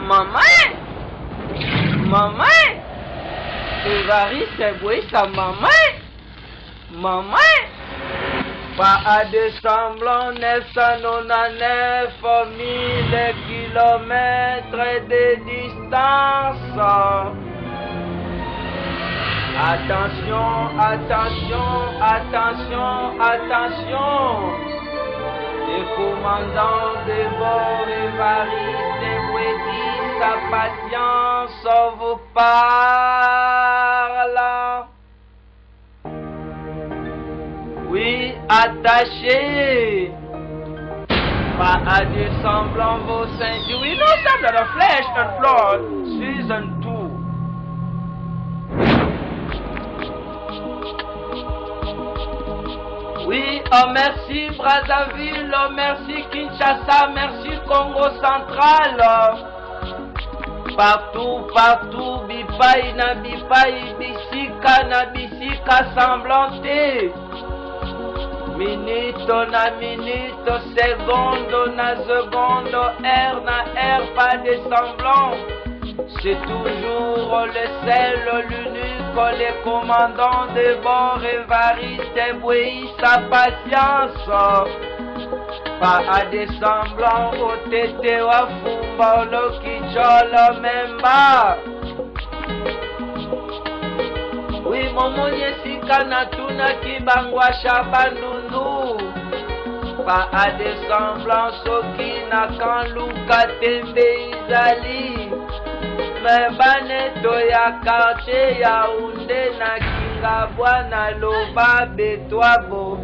Maman! Maman! Évariste Bouissa, maman! Maman! Pas de semblant 999 000 kilomètres de distance. Attention, attention, attention, attention. Le commandant de bord Évariste Bouédi, sa patience vous parle. Oui, attachez. Pas à de semblant vos ceintures. Oui, non, ça de la flèche, un floor, season 2. Oui, oh merci Brazzaville, oh merci Kinshasa, merci Congo Central. Partout, partout, bipaï na bipaï, bisika na bisika semblanté. Minute na minute, seconde na seconde, heure na heure, pas de semblant. C'est toujours le seul, l'unique, le commandant de bord Évariste Bouéi, sa patience. Pas à des semblants, au tété, wa fumba, lo kicholo, memba. Oui, momo yesika na tuna kibangwa shabandundu. Pas à des semblants, soki na kan luka tembe izali. Me baneto ya quartier ya unde na kingabwa na loba betwabo.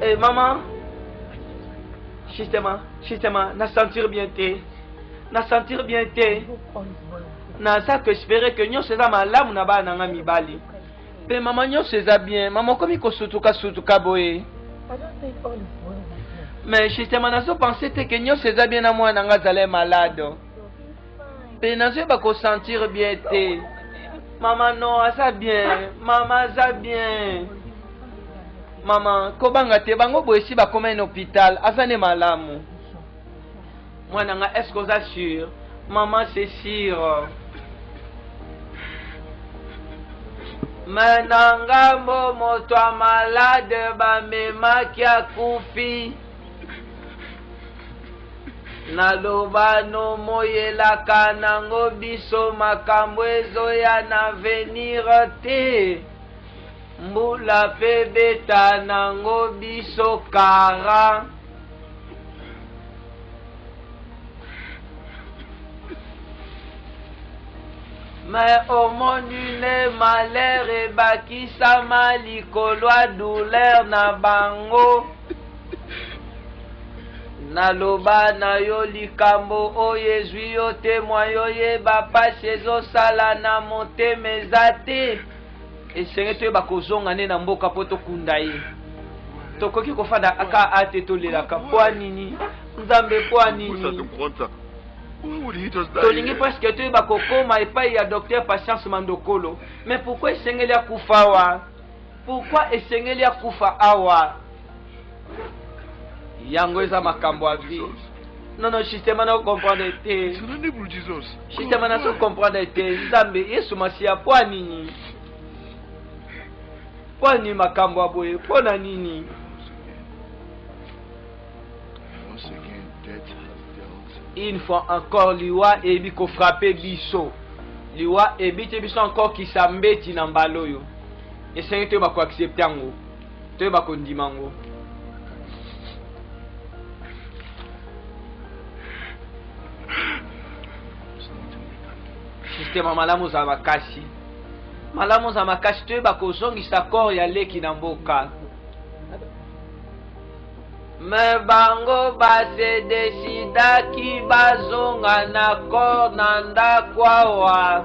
Eh maman, justement, na sentir bien te. Na sentir bien te. Na ça que j'espérais que nyo seza malamu na ba nanga mibali. Pe maman nyo seza bien. Maman komi ko sutuka boye. Mais justement, nazo pensé que nyo seza bien na moi nanga zale malade. Pe nazo ba ko sentir bien te. Maman non, ça bien. Maman ça bien. Maman, kobanga te bango boyesi ba koma en hôpital, azane malamu. Moi nanga est-ce que vous assure? Maman c'est sûr. Menanga momo toi malade ba mema kia kufi. Naloba no moyela kanango biso makambo ezoya na venir te. Mbula pe beta nango biso kara. Mais au monde une malheur et bakisama likolo douleur na bango. Naloba na yo likambo oye zwi yo témoin yo ye bapasi ezosala na motema eza te. Esenge to bakozonga ne na mboka po tokunda ye. Tokoki kofanda aka ate tolelaka po nini? Nzambe po nini? Tolingi presque to bakokoma epai ya docteur Patience Mandokolo. Mais pourquoi esengeli akufa awa? Pourquoi esengeli akufa awa? Yango eza makambo abi. Non, justement, na comprendre te. Justement, na comprendre te. Nzambe Yesu Masia po nini? Po nini makambo aboye? Po na nini? Une fois encore, liwa ebi ko frapper biso. Liwa ebi te biso encore ki sambeti na mbaloyo. Esenge te ba ko accepter ngo. Te ba ko ndima ngo. Système malamu za makasi. Malamu za makasi te ba ko zongisa kor ya leki na mboka. Me bango base desida ki bazonga na kor na ndakwawa.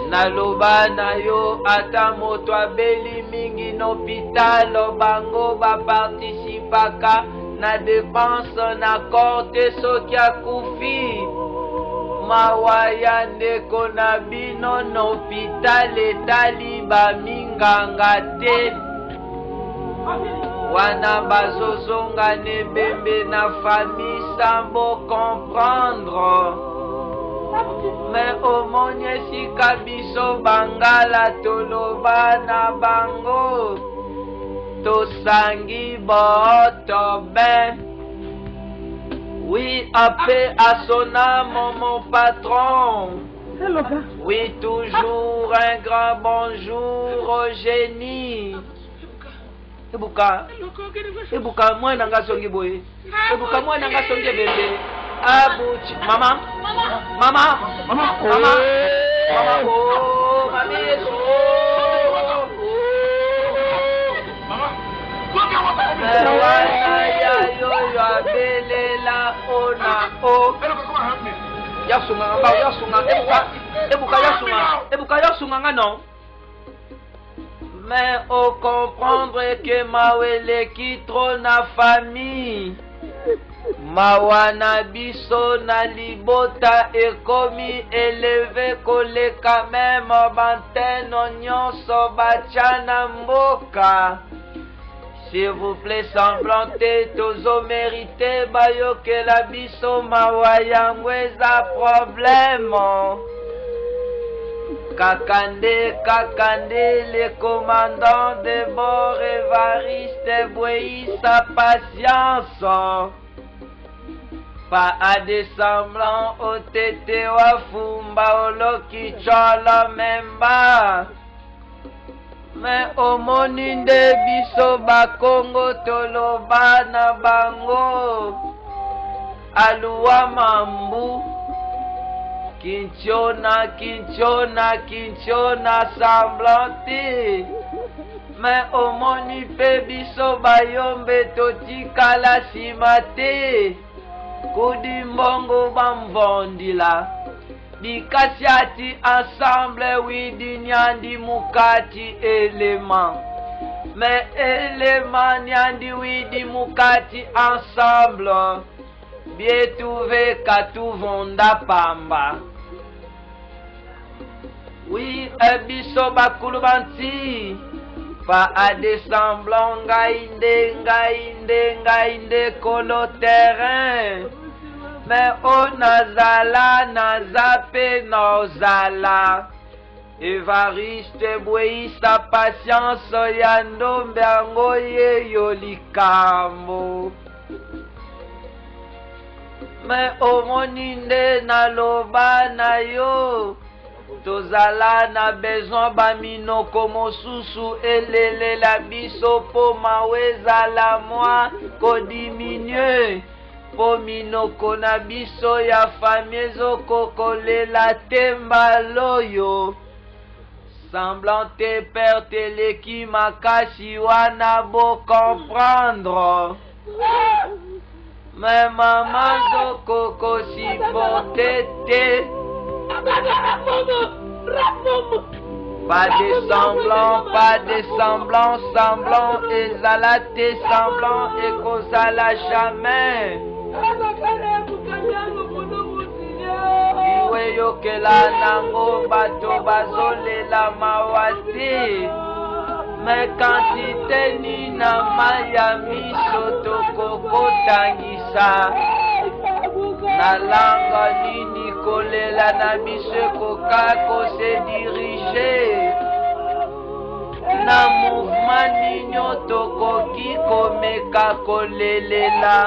Naloba na yo ata moto abeli mingi n'hôpital bango ba participaka na dépense na korte soki akufi. Mawaya ndeko na bino n'hôpital etali ba minganga te. wana bazozonga nebembe na famille sambo comprendre. Mais omoni esika biso bangala toloba na bango tosangi boto ben. Oui, paix à son âme, mon patron. Oui, toujours un grand bonjour au génie. Ebuka, moi nanga songi boy. Ebuka, moi nanga songi bébé. Abuchi, maman, oh, mami Yesu. Belela ona o yasunga ba yasunga ebuka yasunga ngano. Mais au comprendre que mawele qui trône na famille mawana biso na libota ekomi élevé koleka même banteno nyonso bachana mboka. S'il vous plaît, semblanté, tozo mérité, bayo que la biso mawayangweza problème. Kakande, le commandant de bord Évariste Bouéi sa patience. Pas à des semblants au tété wafumba oloki chola memba. Mais au moninde biso bakongo toloba na bango aluwa mambu kinchona semblante. Mais au moni pe biso bayombe totikala simate kudimbongo bamvondila. Bikasiati ensemble, oui, dinyandi mukati élément. Mais élément nyandi, oui, di mukati ensemble. Bietuve katu vonda pamba. Oui, ebiso bakulubanti. Pas à des semblants, ngainde, colo terrain. Mais oh nazala, nazape nozala. Évariste Bouéi sa patience yandombe angoye yolikambo. Mais oh moninde na loba na yo. Tozala na besoin bamino komo susu elele la biso po maweza la moi ko diminue. Pominoko na biso ya famille kokolela temba loyo. Semblante perte leki makasi wana bo comprendre. Mais maman zoko si potete. Pas de semblant, ezalate semblant et kozala jamais. Iwe yokela nango bato bazolela mawate. Mais quantité ni na maya miso tokoko tangisa. Na langa nini kolela na biso kokako se diriger. Na mouvement ninyo tokoki komeka kolelela.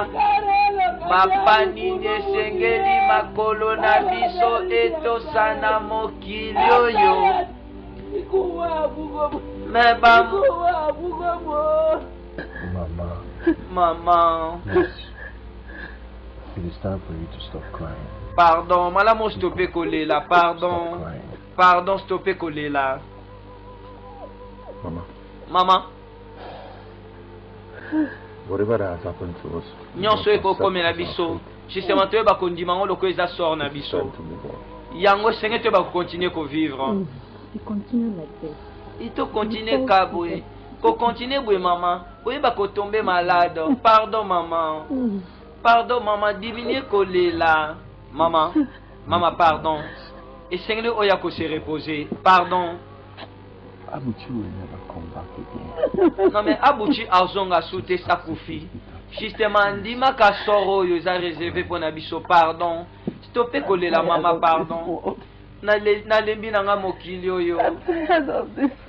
Mapani nesengeli makolo na biso etosana mokili oyo. Maman. It is time for you to stop crying. Pardon, malamo stopper kolela, pardon. Pardon, stopper kolela. Maman. Whatever has happened to us. Nyonso ekokomela biso. Justement to ba kondima ngo loko eza sort na biso. Yango senge to ba continuer ko vivre. Il continue like this. Il to continue kabwe. Ko continuer bwe maman. Boye ba ko tomber malade. Pardon maman. Pardon maman, diminue kolela. Maman. Maman pardon. Et senge oya ko se reposer. Pardon. Abuchi will never come. come back again. Non mais Abuchi Azonga Soute Sakufi. Justement, Ndima Kasoro yo a réservé pour Nabiso pardon. Stoppez coller la maman pardon. Nalembi nanga mokili oyo.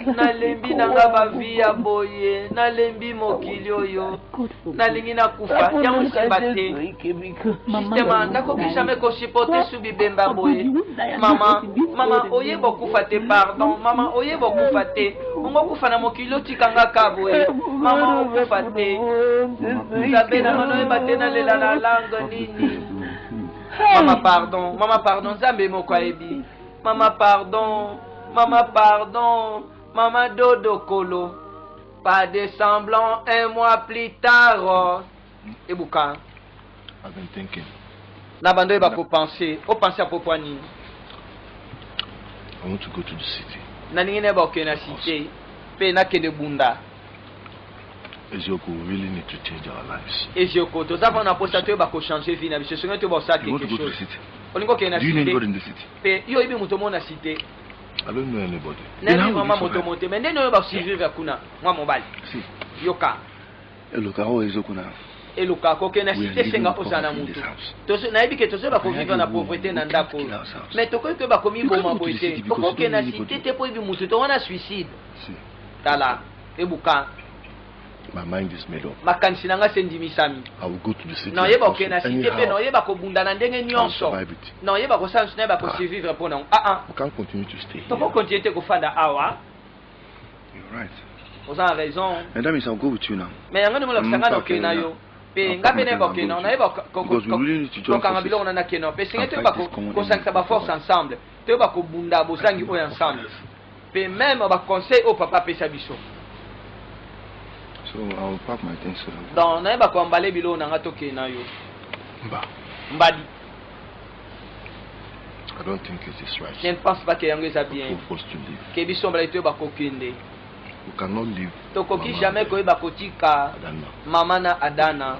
Nalembi nanga bavi ya boye. Nalembi mokili oyo. Nalingi na kufa. Yango sibate. Justement, nakoki jamais ko supporter subi bemba boye. Mama, oye bokufa te pardon. Mama, oye bokufa te. Ongo kufa na mokili otikanga kaboye. Mama, okufa te. Zabe na mano ebate na lela na langue nini. Mama pardon, Zambe moko ebi. Maman pardon, maman dodo kolo. Pas de semblant un mois plus tard. Ebuka. I've been thinking. Nabando eba ko penser, o penser à popani. I want to go to the city. Naningine ba ke na cité, pe na ke de bunda. Ezioko, we really need to change our lives. Ezioko, to za na posta to ba ko changer vie na biso, so to ba sa quelque chose. Do you know anybody in the city? Yo ibi mutomo na cité. I don't know anybody. Nani mama motomonte, mais nene ba survivre kuna, moi mobali. Si. Yoka. Eloka ho ezoko na. Eloka ko ke na cité senga osana mutu. To so na ibi ke to so ba ko vivre na pauvreté na ndako. Mais to ko ke ba ko mi boma boité. To ko ke na cité te po ibi mutu to wana suicide. Si. Tala, ebuka. My mind is made up. Makanisi nanga sendimisami. I will go to the city. Non yeba ke na cité pe non yeba ko bunda na ndenge nyonso. Non yeba ko sans na ba ko survivre pour non. We can't continue to stay. To ko continuer te ko fanda awa. You're right. Vous avez raison. And that means I'll go with you now. Mais yanga no sanga no ke na yo. Pe nga pene ba ke na yeba ko kanga bilo na ke no. Pe singa te ba ko sangsa ba force ensemble. Te ba ko bunda bo sangi o ensemble. Pe même ba conseil au papa pe sabiso. So I'll pack my things so that. Donc na yeba ko ambale bilo na ngato ke na yo. Mbadi. I don't think it is right. Je ne pense pas que yango eza bien. For us to live. Ke biso mbala ito ba ko kende. We cannot live. Tokoki jamais ko ba kotika mama na Adana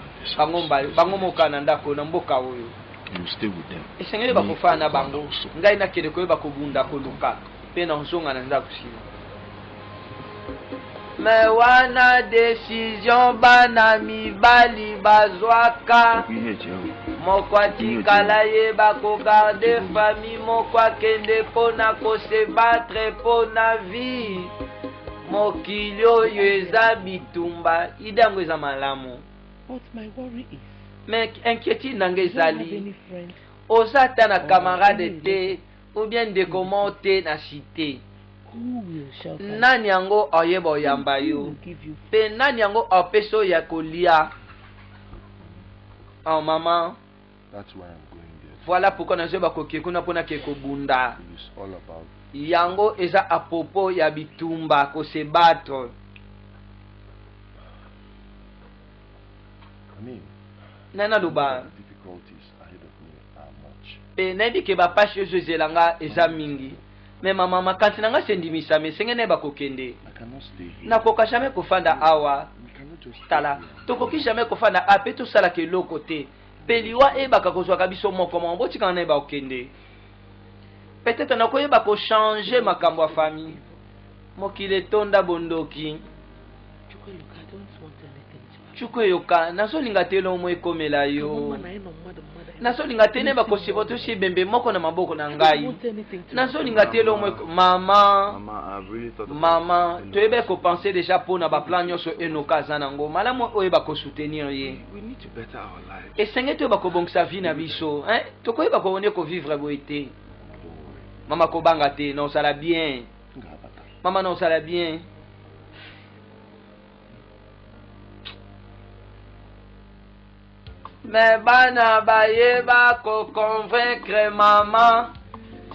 bango moka na ndako na mboka oyo. You stay with them. Esengeli ba kofa na bango. Ngai na kende ko ba ko bunda ko luka. Pe na nzonga na ndako sima. Mais wana décision bana mibali bazwaka. Moko atikala ye bako garder famille, moko akende pona ko se battre pona vie. Mokili oyo eza bitumba idango eza malamu. But my worry is, mais inquiétude nanga I don't have ezali any friend. oza ta na camarade te ou bien ndeko mo te na cité. Who will shelter you? Nani yango oyeba oyamba Who yo will give you food? pe nani yango opeso ya kolia. Oh mama, That's why I'm going there. voilà pourquoi nazoba koke kuna pona ke kobunda. It is all about. Yango eza apopo ya bitumba ko se battre. I mean, Nana luba the difficulties ahead of me are much. pe nayebi ke bapasi oyo ezelanga eza mingi. Me mama makanisi nanga sendimisa me senge ne bakokende. I cannot stay here. Nakoka jamais kofanda awa. We cannot just stay Tala here. tokoki jamais kofanda ape tosala ke eloko te. Pe liwa ebaka kozwaka biso moko mwa botikana na yeba okende. Peut-être nakoyeba kochange makambo ya famille. Mokili etonda bondoki. Chukwu, look, I don't want anything to happen. Chukwu yoka nazolinga te lomo ekomela yo. Mama na ino mother. Nazolinga te neba kosiboto si bembe moko na maboko na I don't ngai. want anything to happen. Nazolinga te lomo mama. Mama, I've really thought Mama, toyeba ko penser déjà pour na ba plan nyonso enoka zanango. Malamu oyeba ko soutenir ye. we need to better our lives. Esenge toyeba ko bongisa vie na biso, hein? Tokoyeba ko one ko vivre boité. Mama ko banga te, non ça la bien. Maman non ça la bien. Mais bana bayeba ko convaincre maman.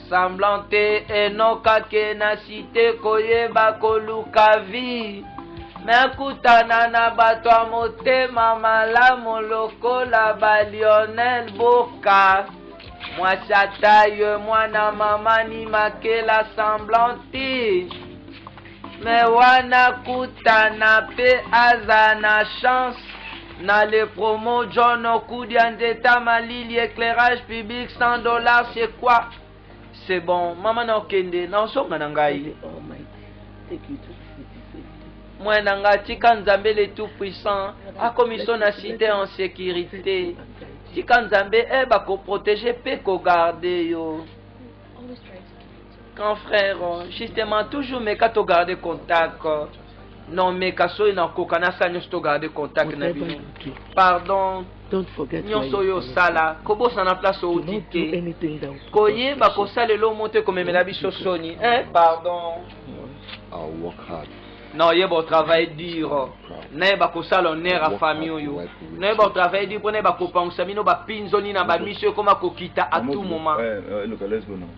Semblante enoka ke na cité koyeba koluka vie. Mais kutana na bato ya motema malamu lokola ba Lionel Boka. Mwasi ataye mwana mama ni makela semblante. Mais wana kutana pe aza na chance. Na le promo John Okudia Ndeta Malili éclairage public $100 c'est quoi? C'est bon, maman na okende na osonga na ngai. May the Almighty take you to the city safely. Moi nanga tika nzambe le tout puissant a commission na cité en sécurité. Tika nzambe bako protéger pe ko garder yo. Quand frère, justement toujours mais quand tu garder contact. Non mais kaso ina kokana sa nyosto garder contact na bino. Pardon. Don't forget. Nyonso yo sala kobo sana place au dité. Koye bako sala lo monter comme me la biso soni. Pardon. I'll work hard. Non, il y a un travail dur. Ne ba ko sala honneur à famille yo. Ne ba travail dur pour ne ba ko penser mino ba pinzoni na ba mission comme ko kita à tout moment. Look, let's go now.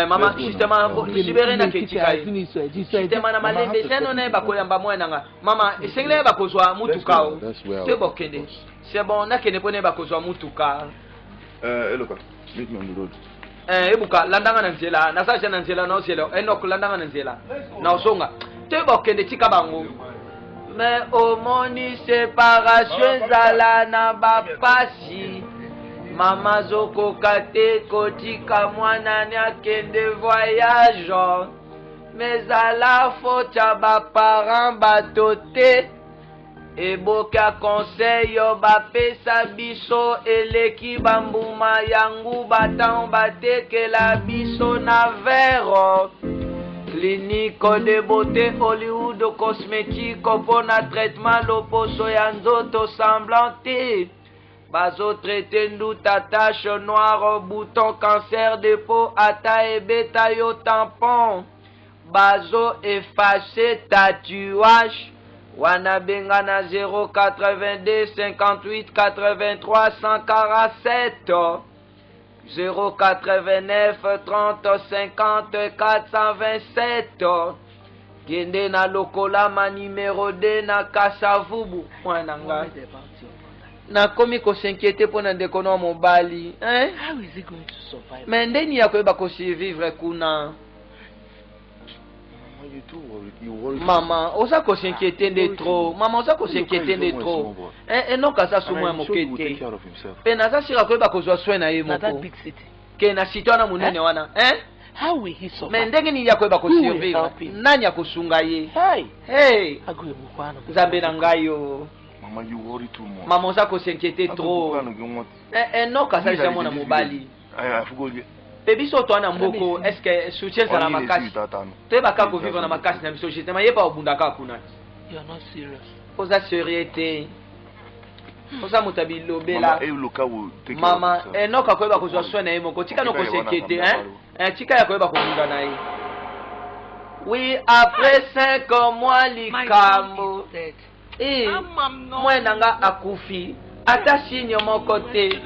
Maman, justement, libéré na ketika. Justement na malembe teno ne ba ko yamba mwana nga. Mama, esengle ba ko zwa mutuka o. C'est bon kende. C'est bon na kende pone ba ko zwa mutuka. Look, meet me on the road. Ebuka landanga na nzela, na sa na nzela na oselo. Enok landanga na nzela. Na osonga. Te ba kende tika bango. Mais au moni séparation zala na ba pasi. Mama zoko kate kotika mwana nyakende voyage. Mais zala fota ba parents batote. Eboka conseil yo ba pesa biso eleki bambuma yangu batan bateke la biso na vero. Clinique de beauté Hollywood cosmétique pour na traitement loposo ya nzoto semblante. Bazo traité nduta tache noire bouton cancer de peau ata et beta yo tampon. Bazo effacé tatouage. Wana benga na 082 58 83 147. 089 30 50 427. Kende na lokola ma numéro 2 na Kasavubu. Mwana nga. Na komi ko s'inquiéter pour na dekono mobali. How is he going to survive? Mais ndeni ya ko ba ko survivre kuna. You too worried. You worried. Maman, osa ko s'inquiéter de trop. Maman, osa ko s'inquiéter de trop. Non kasa sou moi mokete. Pe na sa sira ko ba ko zo soin na ye moko. Na that big city. Ke na sitona munene wana. How will he survive? Mais ndenge ni ya ko ba ko survivre. Nani ya ko sunga ye? Hey. Aguye mukwano. Nzambe na ngayo. Mama, you worry too much. Maman, osa ko s'inquiéter trop. Non kasa sira mona mobali. I forgot. Pebiso to na mboko, est-ce que soutien ça na makasi? Te baka ko vivre na makasi na biso justement yeba obundaka kuna. You are not serious. Oza sérieuxté. Oza mutabi lobela. Mama, enoka ko yeba ko zo soin na ye moko. Tika no ko s'inquiéter, tika ya ko yeba ko bunda na ye. Oui, après 5 mois likambo. Moi nanga akufi. Ata sinyo moko te.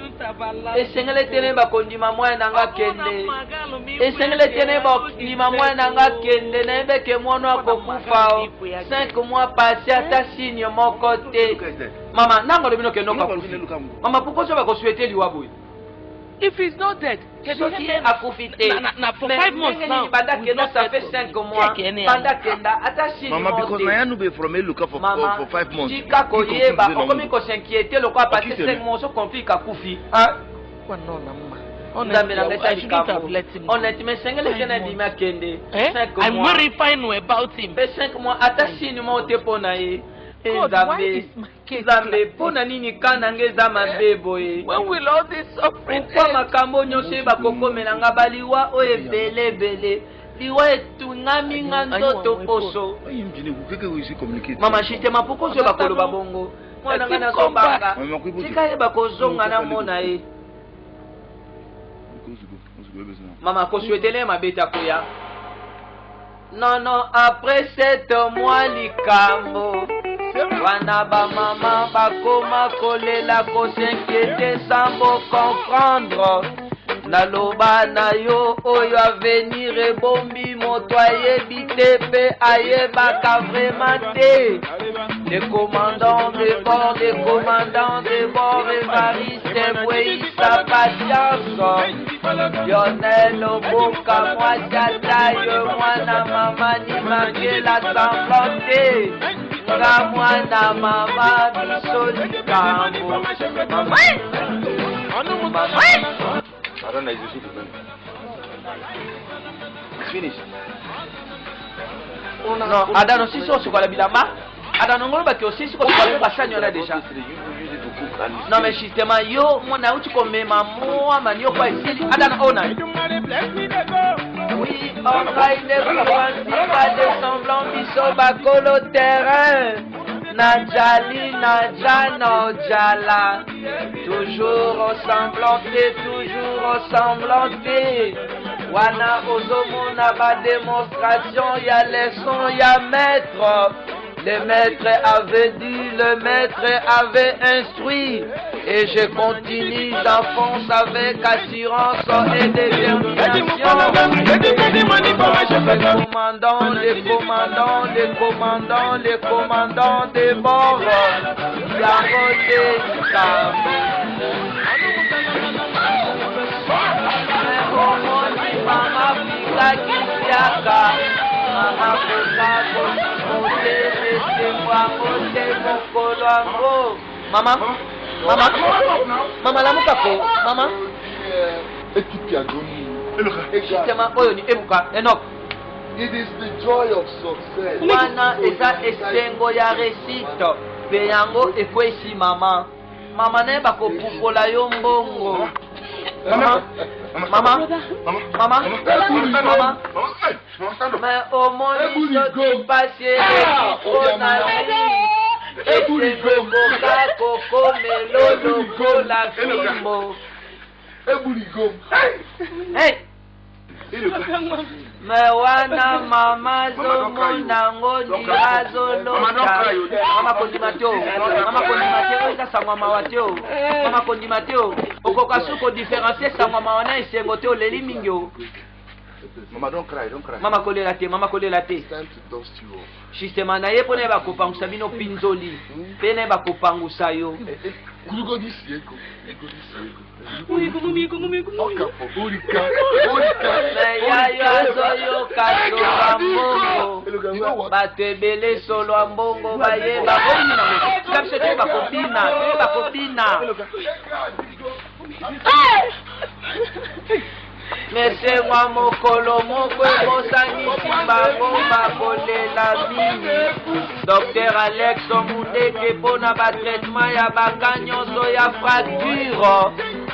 Esengele tene bakondima mwana nanga kende. Esengele tene bakondima mwana nanga kende. Na ebeke mwono akokufa o. 5 mois passé ata sinyo moko te. Mama, nango lebino kendo kakufi. Mama, pourquoi tu vas souhaiter liwabu? If he's not dead, Soki akufi te. For 5 months now. Banda kendo ça fait 5 mois. Banda kenda ata sinyo moko te. Mama, because I be from Eluka for 5 months. Tika koyeba, okomi ko s'inquiéter le quoi passer 5 mois so conflit kakufi. No, mama. Honnêtement, sengele tena dima kende. I'm verifying about him. 5 mois ata sinyo mo te pona ye. Zambe pona nini kana ngeza mabebo ye. When will all this suffering end? Kwa makambo nyose bakokomela nga baliwa o ebele. Liwa etungami nga nzoto poso. Mama shitema poko zo bakolo babongo. Mwana nga na zombanga. Tika ye bakozonga na mona ye. Mama ko souhaitele mabeta koya. Non, après 7 mois likambo. Wana ba mama bakoma kolela ko s'inquiéter sans bo comprendre. Naloba na yo oyo avenir ebombi moto ayebi te pe ayebaka vraiment te. Les commandants de bord Evariste Bweisa patience. Lionel Oboka mwasi ataye mwana mama ni mangela semblante. Nga mwana mama biso likambo. It's finished. No, Adano, si so suka la bilamba. adanongolo baki aussi siko kwa basani on a déjà. Non mais justement yo mona uti komema mo amani yo kwa isili adana ona. Oui, on va une pas de semblant biso bakolo terrain. Najali najano jala. Toujours ressemblanté. Wana ozomona ba démonstration ya leçon ya maître. Le maître avait dit, le maître avait instruit. Et je continue, j'enfonce avec assurance et détermination. Les commandants des bords. Maman, la mukako, maman. Et qui t'a donné? It is the joy of success. Wana eza esengo ya réussite. Pe yango ekwesi maman. Maman ne bakopukola yo mbongo. Maman. Mais au monde, il passe les mais wana mama zomonango dirazolota mama kondimateo eza sangwa mawateo mama kondimateo okokasuko différencier sangwa mawana esengo te oleli mingi o. Mama, don't cry. Mama kolela te. It's time to dust you off. Justement, na ye pone ba kopangusa bino pinzoli. Pene ba kopangusa yo. Kurugo disieko. Ya yo azoyo kaso ambongo. Batebele solo ambongo baye ba kobina. Kapse te ba kobina. Mese wa mokolo moko mosangisi bango bakolela mingi. Docteur Alex Omundeke pona ba traitement ya baka nyonso ya fracture.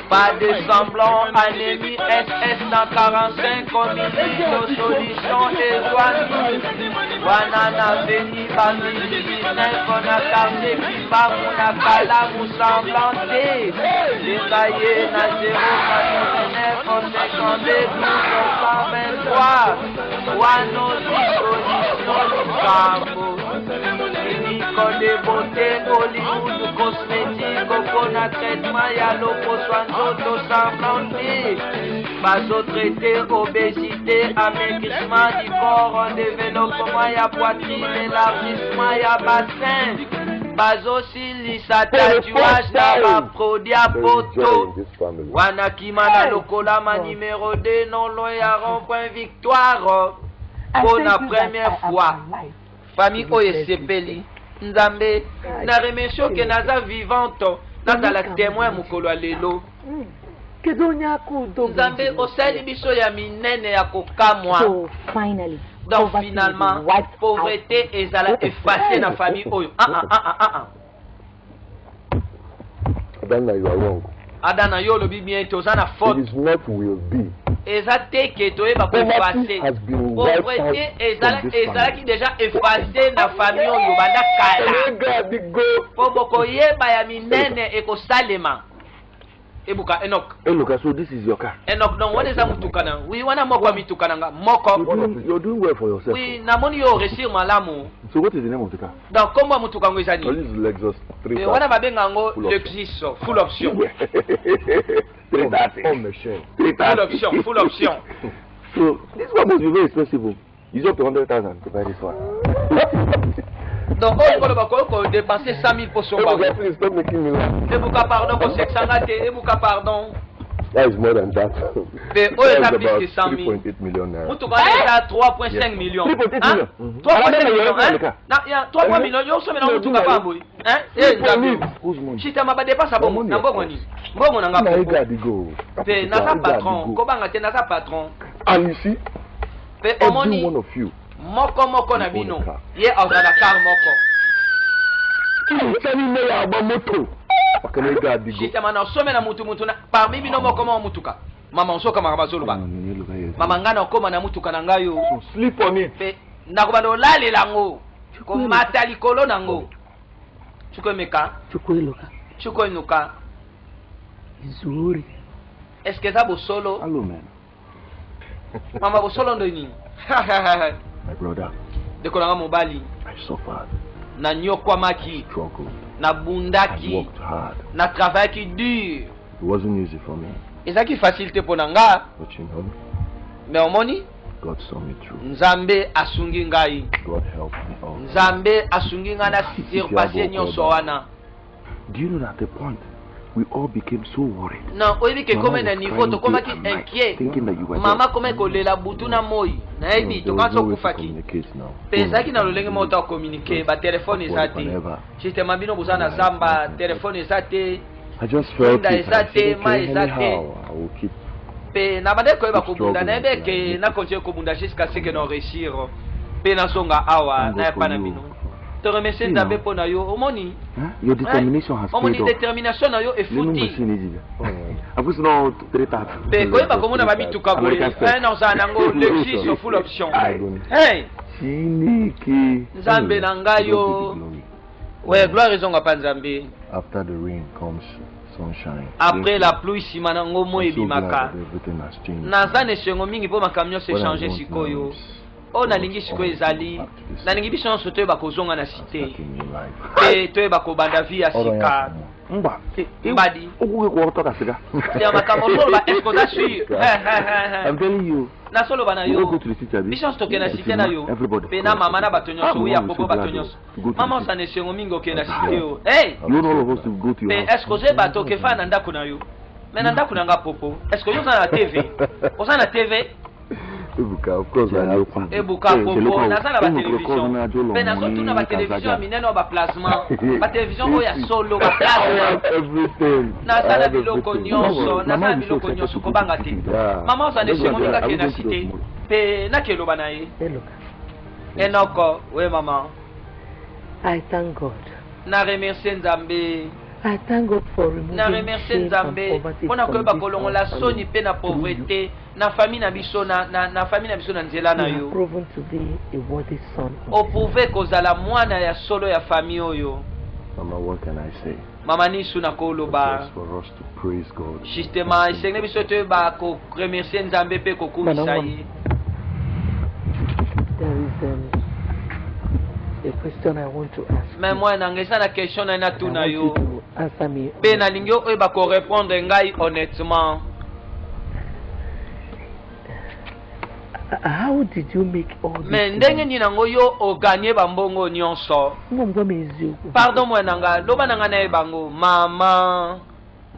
Pas de semblant, anémie SS dans 45 communiques, solution éloignée. Wanana veni bamili business, on a quartier qui va mon akala mou semblanté. Détaillé na 0,99, on 52, 123. Wano solution Lukambo. Clinique de beauté, Hollywood, cosmétique, Coconut traitement, ya loco soin d'auto semblanté. Baso traité, obésité, amaigrissement du corps, développement, ya poitrine, élargissement, ya bassin. Baso silisa, tatouage, na produit à poto. Wanakima na lokolama numéro 2, non loin ya rond-point victoire. Pour la première fois. Famille oye sepeli nzambe na remercie que naza vivante nazala témoin mukolo lelo nzambe osali biso ya minene ya kokamwa. Donc finalement pauvreté ezala effacée na famille oyo. Adana yo lobi bien tozana faute. It is not will be. Ezate to eba effacé. Pauvreté ezala qui déjà effacé na famille oyo banda kala. Po boko yeba ya minene ekosalema. Ebuka Enoch. So this is your car. Enoch non wana za mutukana. Oui wana moko mitukana nga. Moko. You're doing well for yourself. Oui na moni yo réussir malamu. So what is the name of the car? Donc comment mutukango ezani? This is Lexus 3. Wana babenga ngo Lexus full option. Full option. So this one must be very expensive. It's up to 100,000 to buy this one. Donc on va dépenser 100 000 pour son bagage. Please stop making me laugh. Ebuka pardon pour 700 raté. Ebuka pardon. That is more than that. Mais on est à plus de 100 000. 3.8 millions naira. Vous trouvez à 3,5 millions. 3.8 millions. 3,5 millions. Non, il y a 3 millions. Yo sommes dans tout pas boy. Hein? Eh, si tu m'as dépassé à bon, na bon ni. Bon na ngapa. Pe na sa patron, ko banga te na sa patron. And you see, pe every one of you. Moko na bino. Ye ozala car moko. Justement, na some na mutu na parmi bino moko mo mutuka. Mama osoka makabazolo ba. Mama ngana okoma na mutuka na ngayo. Sleep on it. Pe na ko bando lale lango. Ko mata likolo nango. Chuko meka. Chuko inuka. Nzuri. Est-ce que ça bosolo? Hello, man. Mama bosolo ndo nini? My brother, De kolanga mobali. I suffered, Na nyokwa maki. struggled, Na I bundaki. worked hard. Na travail qui dur. It wasn't easy for me, Ezaki facilité ponanga. but you know, Mais omoni God saw me through. Nzambe asungi ngai. God helped me out. Nzambe asungi nga na surpasser nyonso wana. Do you know that at the point, we all became so worried. Na oyebi ke Mama comme was na niveau crying to koma day ki and night, inquiet. thinking that you were Mama dead. koma kolela butu na moi. Na No, yebi to there was kanso no way to kufaki. communicate now. Pezaki na lolenge mo to communiquer ba téléphone ezate. Whatever. Système bino bozana zamba téléphone ezate. I just felt Winda it. I said, ezate, ma okay, ezate. anyhow, I will keep. Pe na bande koyeba kobunda na Struggle. yebe ke na continue kobunda jusqu'à ce que non réussir. Pe na songa awa na pa na bino. Te remercie You Nzambe know. pona yo omoni. Huh? Your determination has Omoni paid off. détermination na yo You know, efuti. machine is it? I was not 3,000. Pe koyeba komona ba mituka boye. Na za nango Lexus so full option. Hey, Chiniki. Nzambe na ngayo. Ouais, gloire ezonga pa Nzambe. After the rain comes sunshine. Après la pluie sima nango mo I'm so glad ebimaka. that everything has changed. Naza ne sengo mingi po makamyo se What I changer want sikoyo. now is O nalingi sikoyo ezali. Nalingi biso nyonso toyeba kozonga na cité. back in your life. Pe toyeba kobanda vie ya sika. Mba. Mbadi. Okuke kuotoka sika. Ya makambo solo ba est-ce qu'on a su? I'm telling you. Na solo bana You don't go yo. to the city, abi? Biso nyonso tokende na cité na yo. Everybody. Pe na mama na bato nyonso ya I'm popo so bato glad nyonso. to go to Mama the osana esengo mingi okende na cité yo. Hey! You want all of us to go to your Pe house. est-ce que ozoye bato okefa na ndako na yo? Me na ndako na nga popo. Est-ce que yo oza na TV? Oza na TV? Ebuka, of course, I have to. Ebuka popo naza na batelevizio pe nazotuna batelevizio ya minene oyo baplasement batelevizio oyo ya solo I baplasma have everything. naza I na have biloko everything. nyonso naza na Mama, biloko I'm so nyonso excited kobanga to te go to the- mama ozana That's esengo why mingi I akende na will go to cité the- pe nakeloba na ye Look, enoko we mama I thank God. na remercie Nzambe I thank God for removing na remercie shame and Nzambe poverty mpona from koyeba this kolongola family soni mpe na through you. pauvreté na famille na biso na famille na biso na nzela na You have yo proven to be a worthy son. oprouve kozala mwana ya solo ya famille oyo Mama, what can I say? mama nisu na koloba Just for us to praise God. justement esengeli biso toyeba koremercie Nzambe mpe kokumisa ye There is a question I want to ask. me mwana nanga eza na question na ye I want natuna you yo to answer me. mpe nalingi oyeba korépondre ngai honnêtement How did you make all this? me ndenge nini nango yo oganye bambongo nyonso pardon mwana nanga loba nanga na ye bango mama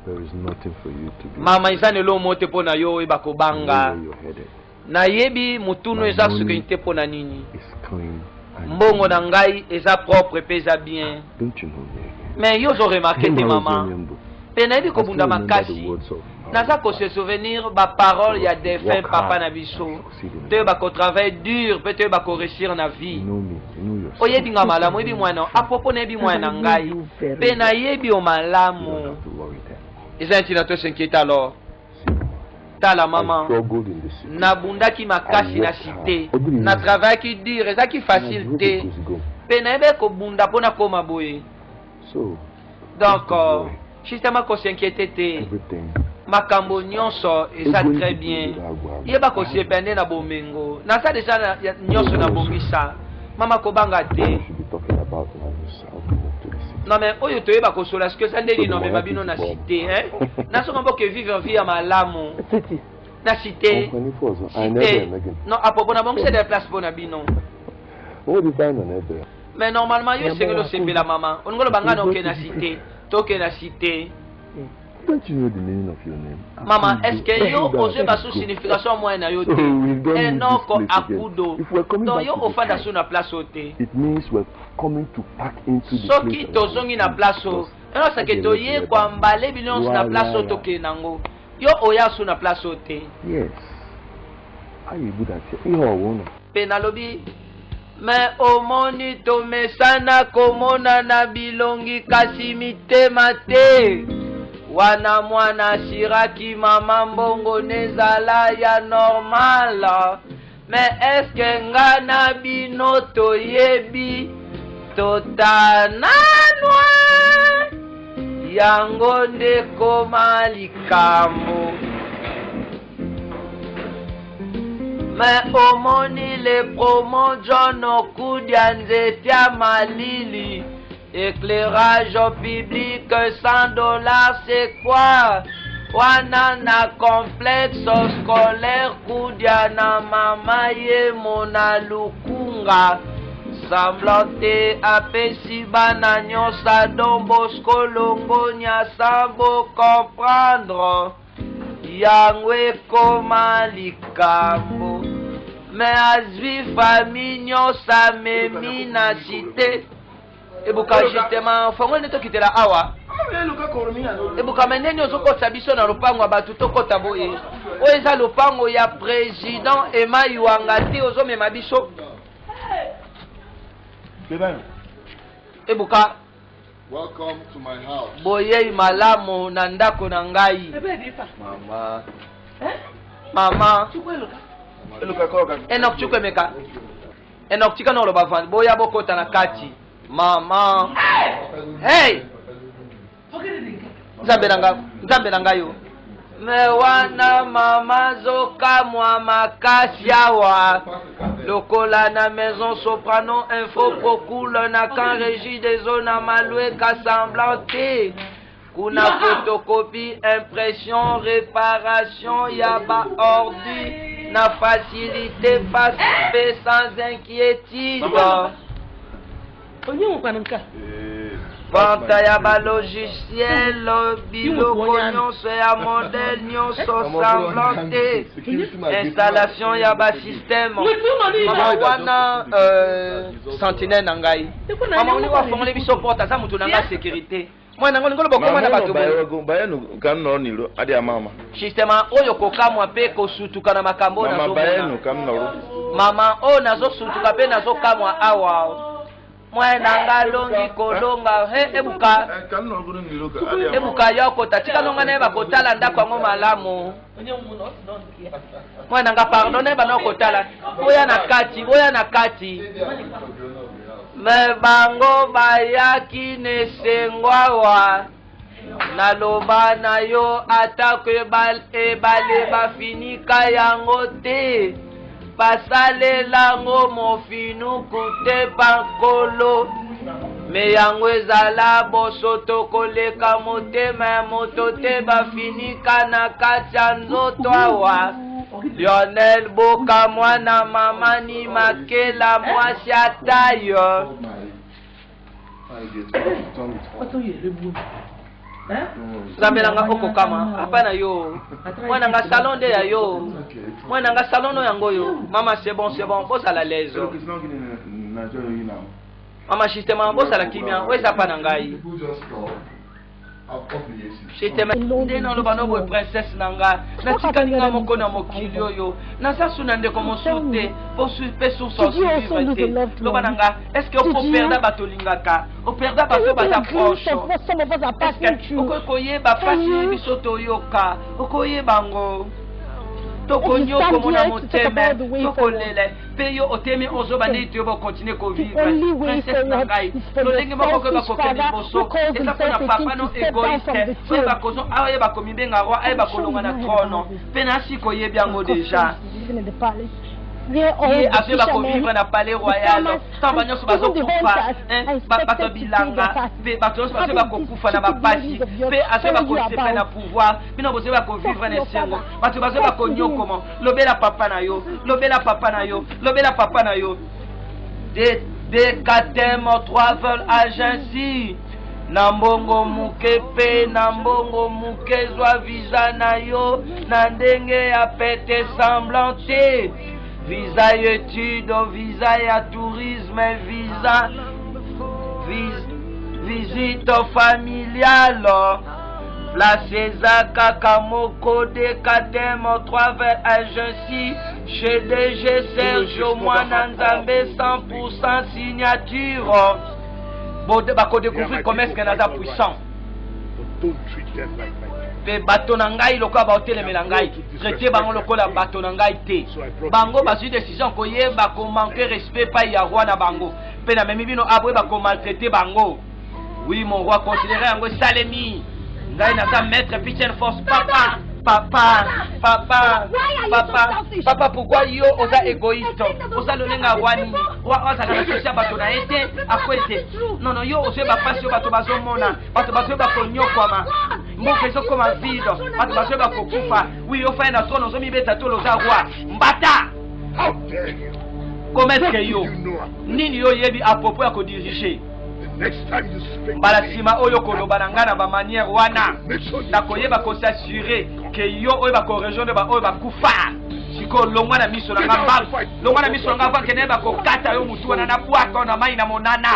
There is nothing for you to do. mama eza na elomo te mpo na yo oyeba kobanga Where you're headed nayebi motunu My eza money sécurité mpo na nini is clean. and mbongo na ngai eza propre mpe eza bien Don't you know me? mais yo ozoremarke te mama mpe nayebi kobunda makasi naza kose souvenir baparole ya défunt papa na biso toyeba kotravaille dur mpe toyeba koréussir na vie oyebi nga malamu oyebi mwana apropo nayebi mwana na ngai mpe nayebi yo malamu eza ntina tosinquiete alors tala mama nabundaki makasi na cité na travaillaki dur ezaki facile te mpe nayebi kobunda mpo nakoma boye donc justement kosinquiete te makambo nyonso eza très bien yeba kosepende na bomengo naza deja nyonso na bongisa mama kobanga te non mais oyo toyeba kosola sike eza nde lino mema bino na cité nasonga mboke vivre vie ya malamu na cité non apropo na bongisa de place mpo na bino mais normalement yo esengeli osepela mama olingi oloba ngai na okende na cité tokende na cité Don't you know the meaning of your name? Mama, est-ce que yo ose basu signification moyen na yo te? Enoko akudo. Donc yo ofanda su na place ote. It means we're coming to pack into the soki tozongi na place o. Eno sake toye kwa mbale bilons na place o toke nango. Yo oya su na place ote. Yes. How you do that? Yo wona. Pe nalobi Mais omoni tomesana komona na bilongi kasi mitema te. Wana mwana shiraki mama mbongo nezala ya normal. Mais est-ce que nga na bino toyebi totananwa yango nde koma likambo. Mais omoni le promo John Okudia Nzetia Malili. Éclairage au public, $100 c'est quoi? Wana na complexe scolaire Kudia na mama ye mona lukunga. Semblante apesi bana nyosa Don Bosco Longonia sambo comprendre. Yangwe koma likambo. Mais azwi famille nyosa memi na cité. Ebuka justement fongo neto kitela awa. Ebuka meneni ozokota biso na lopango abatu tokota boye. O eza lopango ya président Emma Iwangati ozomema biso. Ebuka Welcome to my house. boye malamu na ndako na ngai. Mama. Mama. Eluka koka. Enok chukwe meka. Enok chika no loba van. Boya bokota na kati. Mama. Hey. Nzambe nanga yo. Me wana mama zoka mwa makasi awa. Lokola na maison soprano info procule na kan régie des zones à maloué kassemblante. Kuna photocopie, impression, réparation, yaba ordi, na facilité, participer sans inquiétude. Vente yaba logiciel, biloko nyonso ya modèle nyonso semblante. Installation yaba système. Mama wana sentinelle na ngai. Mama oni wa fongole biso porte za mutu na nga sécurité. Mwana ngolo ngolo bokoma na bato bo. Bayanu kan no nilo adi mama. Justement oyo kokamwa pe ko sutuka na makambo na zo. Mama bayanu kam no. Mama o nazo sutuka pe nazo kamwa awa. Mwana nga longi kolonga he ebuka. Kan no gunu nilo ka adi. Ebuka yoko tatika nonga na ba kotala ndako ngo malamu. Mwana nga pardonne ba no kotala. Boya na kati. Me bango bayaki nesengwawa naloba na yo atako ebale bafinika yango te basalelango mofinu kute pankolo me yango ezala bosoto koleka motema ya moto te bafinika na kati ya nzoto awa. Lionel Boka mwana mama ni makela mwasi atayo. Zambelanga oko kama hapana yo. Mwana nga salon de ya yo. Mwana nga salon no yango yo. Mama c'est bon, boss à la l'aise. Mama justement boss à la kimia, weza pa na ngai. J'étais dans le bano de princesse nanga. Na tika ninga moko na mokili oyo. Na sasu na ndeko mosote. Po supe sur son vivre. Lo bananga. Est-ce que on peut perdre bato lingaka? On perdre bato bata proche. Est-ce que okoye ba fasi bisoto yoka? Okoye bango. Tokonyo komona moteme. Tokolele. Peyo oteme ozoba neti yo continuer ko vivre. Princesse nangai. Lo ndenge moko ko ba kokeli boso. Eza pona papa no égoïste. Oye ba kozo aye ba komibenga roi aye ba kolonga na trône. Pena siko yebi yango déjà. Ye après ba ko vivre na palais royal. Tamba nyoso bazo kufa. Bato bilanga. Pe bato nyoso bazo ba ko kufa na bapasi. Pe après ba ko sepa na pouvoir. Bino bozo ba ko vivre na sengo. Bato bazo ba ko nyokoma. Lobela papa na yo. Lobela papa na yo. Lobela papa na yo. De Katem Travel Agency. Nambongo mukepe, nambongo mukezwa visa na yo. Na ndenge ya pete semblante. Visa étude, visa ya tourisme, visite familiale. Place Zaka Kamoko de Katem Travel Agency. Chez DG Sergio Mwananzambe 100% signature. Bon, bako découvrir comment est-ce qu'elle a puissant. Don't treat them like my Pe bato na ngai lokola ba otelemela ngai traité bango lokola bato na ngai te bango bazwi décision koyeba ko manquer respect pa ya roi na bango pe na memi bino aboye ba ko maltraiter bango. Oui mon roi, considérez yango salemi ngai naza maître Pichen Force. Papa, pourquoi yo oza égoïste? Oza lonenga wani wa oza kana sosia bato na ete akwete. Non, yo ozo ba pasi bato bazomona, bato bazo ba konyokwama. Mboka ezokoma vide, bato bazo ba kokufa. Oui, yo fa na trône ozo mibeta to loza roi. Mbata! How dare you? Comment est-ce que yo? Nini yo yebi à propos ya ko diriger? Next time you speak Bala sima oyo koloba na ngana ba manière wana. Na koyeba ko s'assurer que yo oyo ba ko rejoindre ba oyo ba kufa. Siko longwa na miso na ngamba. Longwa na miso na ngamba kene ba ko kata yo mutu wana na bwaka na mai na monana.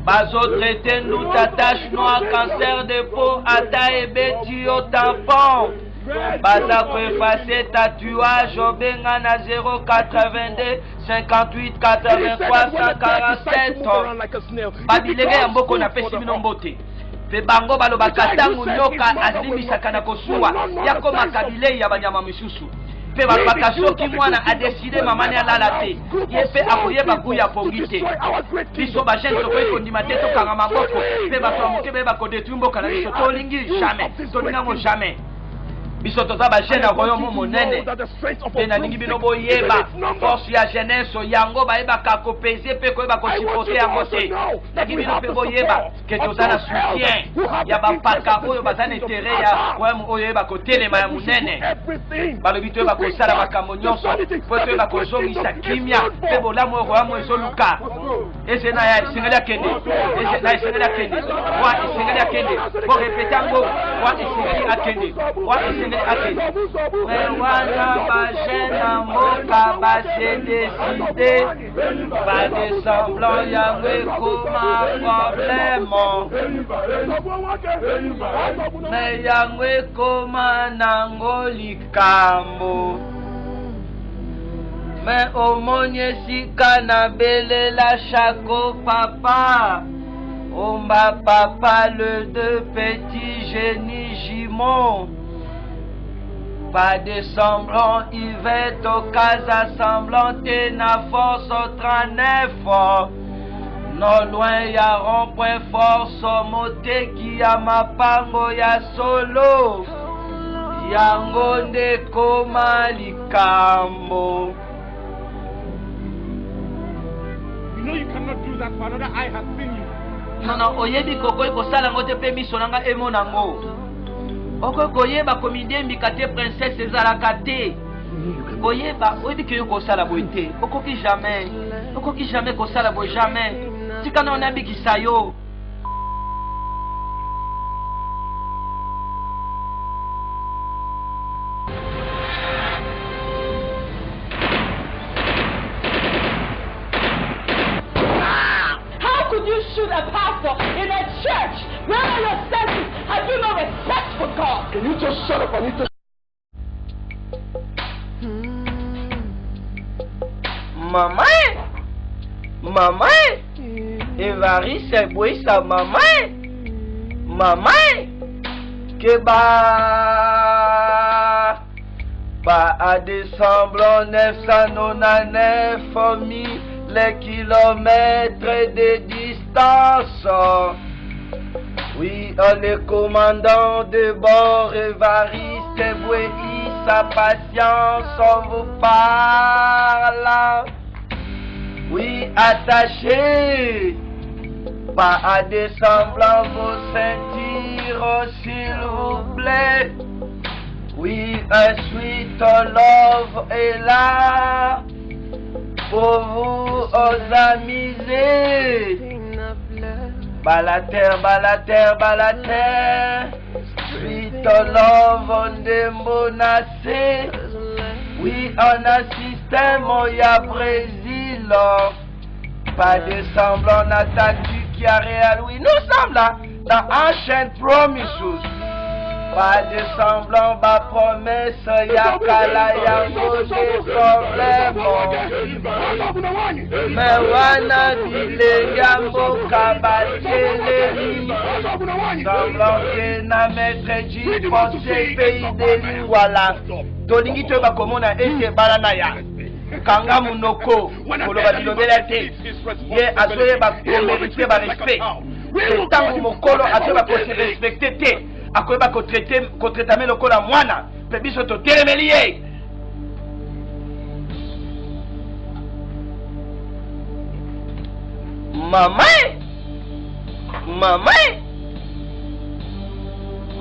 Bazo traiter nous tache noire, cancer de peau, ata ebeti yo tampon. Baza ko effacer tatouage obenga na 082 58 83 147. Babilege ya mboko na pesi bino mbote. Pe bango balobaka tangu nyoka azimisaka na kosuwa yako makabile ya banyama misusu. Pe balobaka soki mwana a décidé mamani alala te ye pe akoyeba guya pongi te. Biso ba jeune tokoyi kondima te tokanga maboko pe bato moke be bakodetui mboka na biso tolingi jamais tolingango jamais. Biso toza ba jeune royaume monene pe na ningi bino boyeba force ya jeunesse yango bayeba ka kopese pe koyeba ko supporter yango te ningi bino pe boyeba ke toza na soutien ya bapaka oyo baza na intérêt ya royaume oyo yeba ko telema ya monene balobi toyeba kosala makambo nyonso po toyeba kozongisa kimia pe bolamu oyo royaume ezoluka ese na ya esengeli akende na esengeli akende wa esengeli akende po répéter yango wa esengeli akende wa esengeli mais wana bajena mboka base décidé ba de semblant yango ekoma problème mais yango ekoma nango likambo mais omoni esika na belela chako papa omba papa le deux petits génies jumeaux. Pas de semblant, il va au casa semblant, t'es na force au 39. Non loin ya rond-point force au moté qui a ma pango ya solo. Yango nde koma likambo. You know you cannot do that for another eye has seen you. Non, oyebi koko ekosala ngote pe miso nanga emonango. Oko koyeba komide mbikate princesse ezalaka te. Koyeba oyebi ke yo kosala boye te. Okoki jamais kosala boye jamais. Tika na onabikisa yo. How could you shoot a pastor in a church? Where are your senses? Have you no respect for God? Can you just shut up and eat Maman, Evariste boy sa maman, que ba à décembre 999 les kilomètres de distance. Oui, le commandant de bord Evariste Boué, sa patience, on vous parle. Oui, attachez, pas à descendre vos ceintures, s'il vous plaît. Oui, un sweet love est là pour vous amuser. Balater, sweet love on démonacé. Oui, on a système, on y a Brésil. Pas de semblant, on attaque qui a réel. Oui, nous sommes là dans Ancient Promises. Pas de semblant, ba promesse, yakala yango des problèmes. Mais wana bilenga mboka batelemi. Semblant que na maître du pensée pays de l'Iwala. Tolingi to bakomona ese balana ya. Kanga munoko, koloba dilobela te. Ye azoye bakomérite ba respect. C'est tango mokolo azoye bakose respecter te. Akoye bakotretame lokola mwana. Pe biso to telemeli ye. Mamai.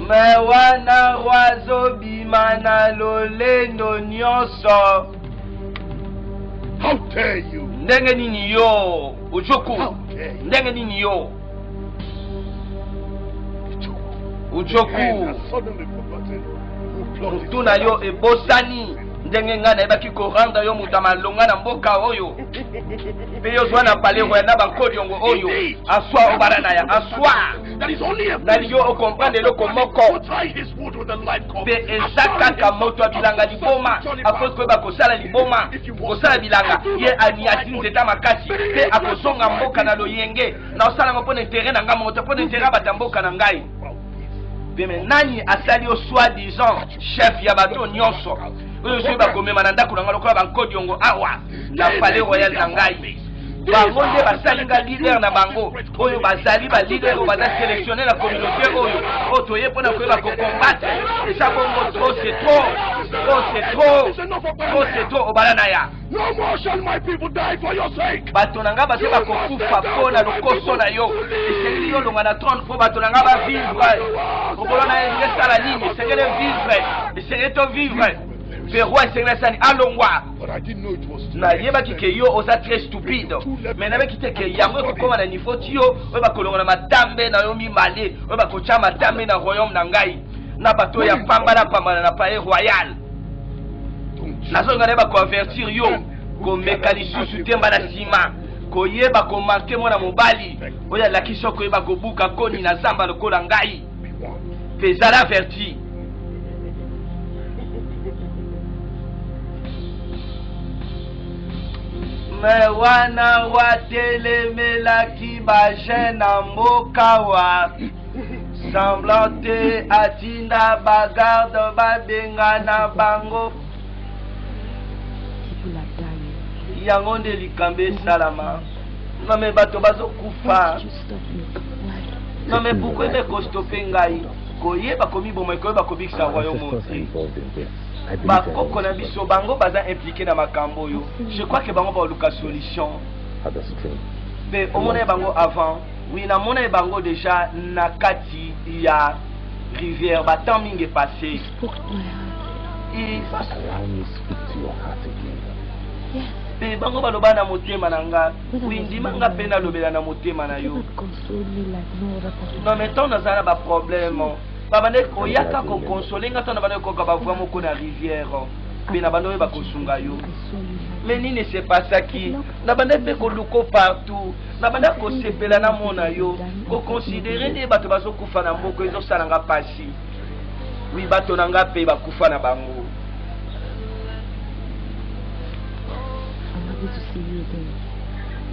Me wana wazo bimana lolendo nyonso. How dare you? Ndenge nini yo? Ujoku. Ndenge nini yo? Ujoku. Suddenly forgotten who plotted. Tuna yo ebosani. Ndenge nga na ebaki koranda yo mutama longa na mboka oyo. Pe yo zwana pale kwa na bankodi yongo oyo. Aswa obara na ya. Aswa. That is only a Na yo o comprendre lo komoko. try his wood with a light coal. Pe ezaka kamoto bilanga liboma. Apos ko ba kosala liboma. Kosala bilanga. Ye aniati nzeta makasi. Pe akosonga mboka na loyenge. Na osala ngopona terrain na ngamo to pona terrain batamboka na ngai. Pe nani asali o soi-disant chef ya bato nyonso. Oyo soki bakomema na ndako na ngai lokola bankodi yongo awa na palais royal na ngai. Bango nde basali nga leader na bango oyo bazali ba leader oyo baza sélectionné na communauté oyo toye mpona koyeba kokombattre eza bongo trop c'est trop obala na ya. No more shall my people die for your sake. Bato na nga bato bakokufa mpona lokoso na yo. Esengeli yo longa na trône mpo bato na nga bavivre. Okolo na ye esala nini esengeli vivre esengeli to vivre. Le roi esengeli asani alongwa. But I didn't know it was too Na late. yebaki ke yo oza très stupide. Mais nabeki te ke yango ekokoma na niveau ti yo oyo bakolonga na matambe na yo mibale oyo bakotya matambe na royaume na ngai na bato ya pambana na palais royal. Nazonga na bakoavertir yo komeka lisusu temba na nsima koyeba komarke mwana mobali oyo alakisi yo koyeba kobuka koni na zamba lokola ngai mpe ezala averti. Me wana watelemelaki baje na mboka wa semblant te atinda bagarde babengana bango. People are dying. Yango nde likambo esalama. Non me bato bazokufa. Why did you stop me? Why? Non me pourquoi ebe kostope ngai koyeba komiboma koyeba kobikisa royaume oti. Bakoko na biso bango baza impliqué na makambo oyo. Je crois que bango baoluka solution. Mais omona bango avant, oui na mona bango déjà na kati ya rivière batant mingi passé. Spoke to my heart. Allow me to speak to your heart again. Yes. Pe bango baloba na motema na nga, windima nga pe na lobela na motema na You yo. cannot console me like no other person. Non mais tant nazala ba problème. Babane koyaka ko consoler nga tona bana ko ka ba vraiment ko na rivière. Pe na bano ba kosunga yo. Mais nini se pasaki na banda pe ko luko partout. Na banda ko sepela na mona yo. Ko considérer des bato bazokufa na mboko ezo sala nga pasi. Oui bato na nga pe bakufa na bango. I'm happy to see you again.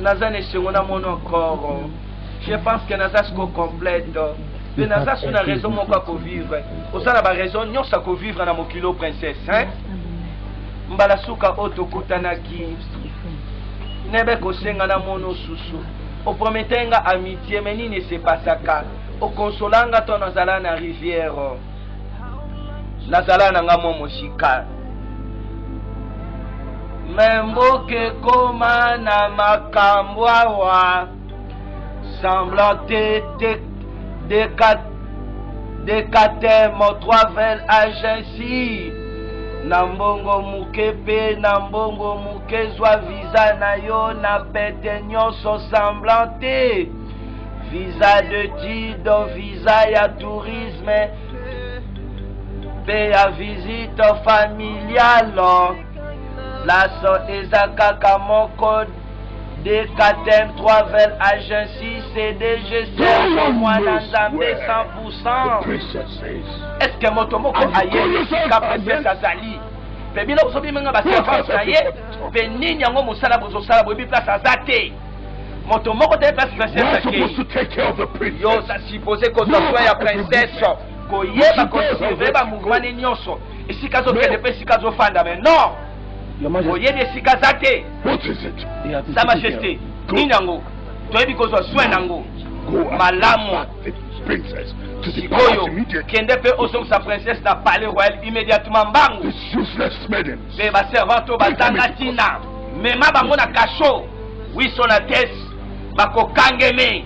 Nazane sengona mono encore. Je pense que nazas ko complète. Mais nazas una raison moko ko vivre. Osala ba raison nyonso ko vivre na mokilo princesse, hein? Mbala suka oto kutanaki. Nebe ko senga na mono susu. O prometenga amitié mais nini se pasaka. O consolanga to nazala na rivière. Nazala na nga momo shika. Memboke koma na makambo awa. Semblant Decater mon travel agency. Nambongo muke pe nambongo muke zwa visa na yo na pete nyonso semblante. Visa de tido, visa ya tourisme. Pe ya visite familiale. Place ezakaka moko DKTM 3 vers agency CDG au moins dans Zambé 100%. Est-ce que Motomoko aye sika princesse azali? Pebino sobi menga ba servante na ye, pe nini yango musala bozo sala bobi place azate. Motomoko te place princesse ake. Yo ça supposé que toi ya princesse ko yeba ko suivre ba mouvement ni nyonso. Esika zo kende pe sika zo fanda mais non. Oye de sika zate. What is it? Sa majesté, nini yango? Toyebi ko zo soin nango. Malamu. Princess to the Sikoyo, palace immediately. kende pe osong sa princesse na palais royal immédiatement mbangu. This useless maiden. Be ba servante bazanga tina. Mema bango na kasho. Wiso na tête. Bako kangeme.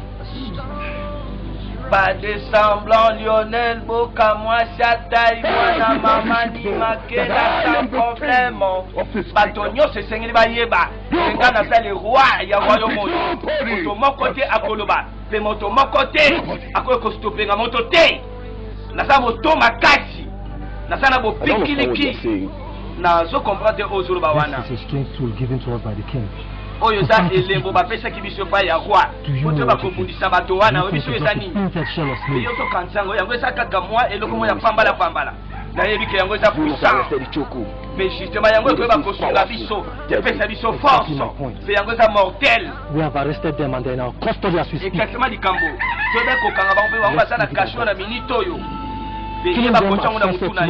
Pas de semblant Lionel Boka moi chataï mwana mama ni makela sans problème. Batonyo se sengeli ba yeba. Senga na sa le roi ya royaume. Moto moko te akoloba. Pe moto moko te akoyo ko stopper nga moto te. Na sa moto makasi. Na sa na bo pikiliki. Na zo comprendre ozolo ba wana. This is a strange tool given to us by the king. Oyo za elembo bapesa kibiso pa ya roi. Moto bakobundisa bato wana obiso ezani. Yo to kansango yango esa kaka moi eloko mo ya pambala. Na yebi ke yango esa puissant. Mais justement yango ko bakosunga biso, pesa biso force. C'est yango esa mortel. We have arrested them and they are now custody as we speak. Exactement di kambo. Tobe ko kanga ba mpe wango basana kasho na minito yo. Killing them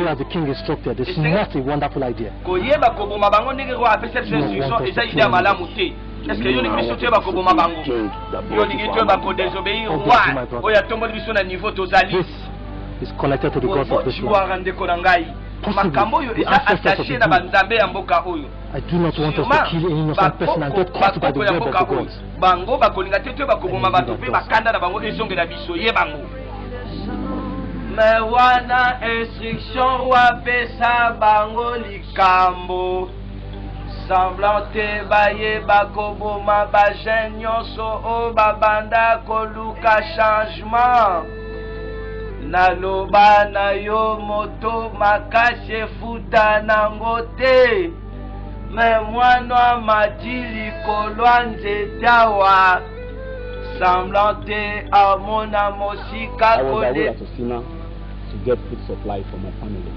as the king instructed is not a wonderful idea. Koyeba koboma bango ndenge ko apesa instruction eza idée malamu te. Est-ce que yo ni biso te ba koboma bango? Yo ni to ba ko désobéir roi. Oya tombo biso na niveau tozali. This is connected to the gods of this land. Makambo yo eza attaché na banzambe ya mboka oyo. I do not want us to kill an innocent person and get caught by the web of the gods. Bango bakolinga te to ba koboma bato pe bakanda na bango ezongela biso ye bango. Mais wana instruction roi pesa bango likambo. Semblant te baye bakoboma bajen nyonso o babanda koluka changement. Naloba na yo moto makasi futa nango te. Mais mwana madili kolwa nzete awa. Semblant te amona mosika kole. To get food supply for my family.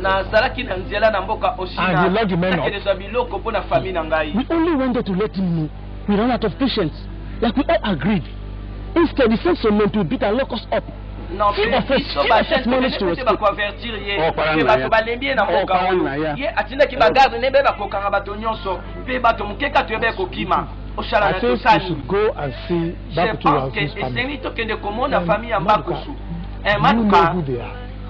Nazalaki na nzela na mboka Oshina. Nakeleza biloko po na famille na ngai. We only wanted to let him know we ran out of patience, like we all agreed. Instead, he sent some men to beat and lock us up. Non, biso bachete te bakoavertir ye. Pe bato balembi na mboka oyo. Ye atinda ki bagarde ne be bakokanga bato nyonso. Pe bato mukeka to ebe kokima. Oshala na tosani. Should go and see Bakutu Yaosu's family. Eseni to kende komona famille ya Bakusu. Manuka.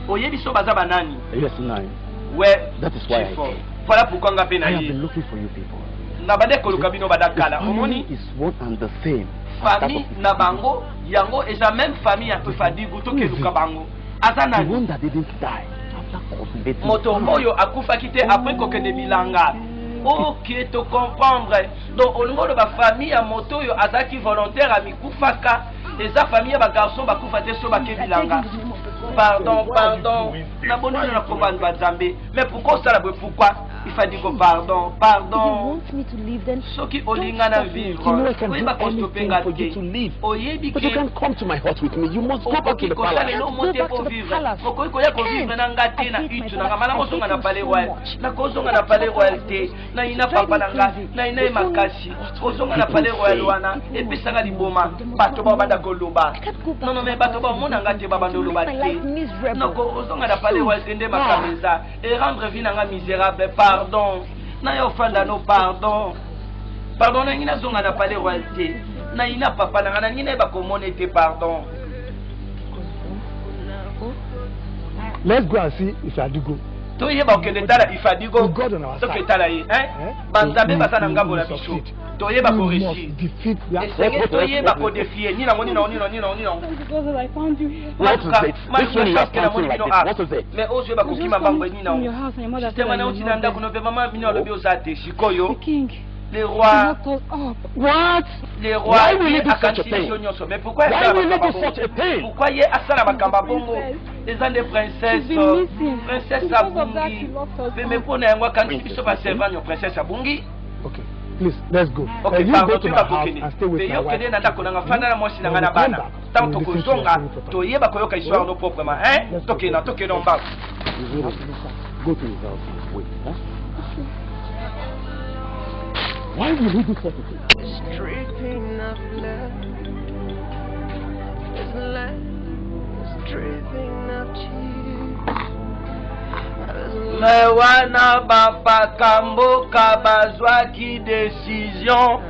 Oyebi so baza banani? Yes, nine. Where that is why I came. Voilà pourquoi nga pena I have been looking for you people. Na bade koluka bino badakala. Omoni is one and the same. Famille na bango yango eza même famille ya Fadigu to keluka bango. Azana the one that didn't die after cultivating. Moto oyo akufa kite après kokende bilanga. Ok, to comprendre. Donc olingo de ba famille ya moto yo azaki volontaire a mikufaka. Eza famille ba garçon bakufa te so bakebilanga. Pardon. Na bono na komande bazambe. Mais pourquoi ça la pourquoi il faut dire pardon. You want me to leave then? Soki olinga na vivre. You know I can do anything for you to leave. But you can't come to my hut with me. You must go back to the palace. Go back to the palace. Vivre na ngate na itu na kamala kozonga na palais royal. Na kozonga na palais royauté. Na ina papa nanga. Na ina makasi. Kozonga na palais royal wana. Epesanga liboma. Bato ba banda koloba. Non mais bato ba mona ngate ba banda loba te. Non kozonga na palais royal tende makameza. Et rendre vie nanga misérable. Pardon. Na yo fanda no pardon. Pardon na ngina zonga na palais royauté. Na ina papa nanga na ngina ba komone te pardon. Let's go and see if Adigo. To yeba okende tala Ifadigo. To ketala yi, banzambe basana ngambo na biso. To yeba ko réussir. Esenge to yeba ko défier ni na ngoni na. Because I found you here. What is it? This one you have something like this. What is it? Mais ozo yeba ko kima bango ni na. From your house and your mother said Tema na uti na ndako no pe mama mino lobi ozate shikoyo. the king. Les rois. What? Les rois. Why will you do such a thing? Mais pourquoi Why will you do such a thing? Pourquoi y a ça la makamba bongo? Les ans de princesse. Princesse Abungi. Mais pour n'ayant qu'un petit peu pas servant une princesse Abungi. Okay. Please, let's go. Okay, you go to my house and stay with my wife. When we come back, we will listen to your Go to his house and wait. Huh? Why will he do such a thing? Stripping of love is love, stripping of tears. Mais wana bapa kamboka bazwaki décision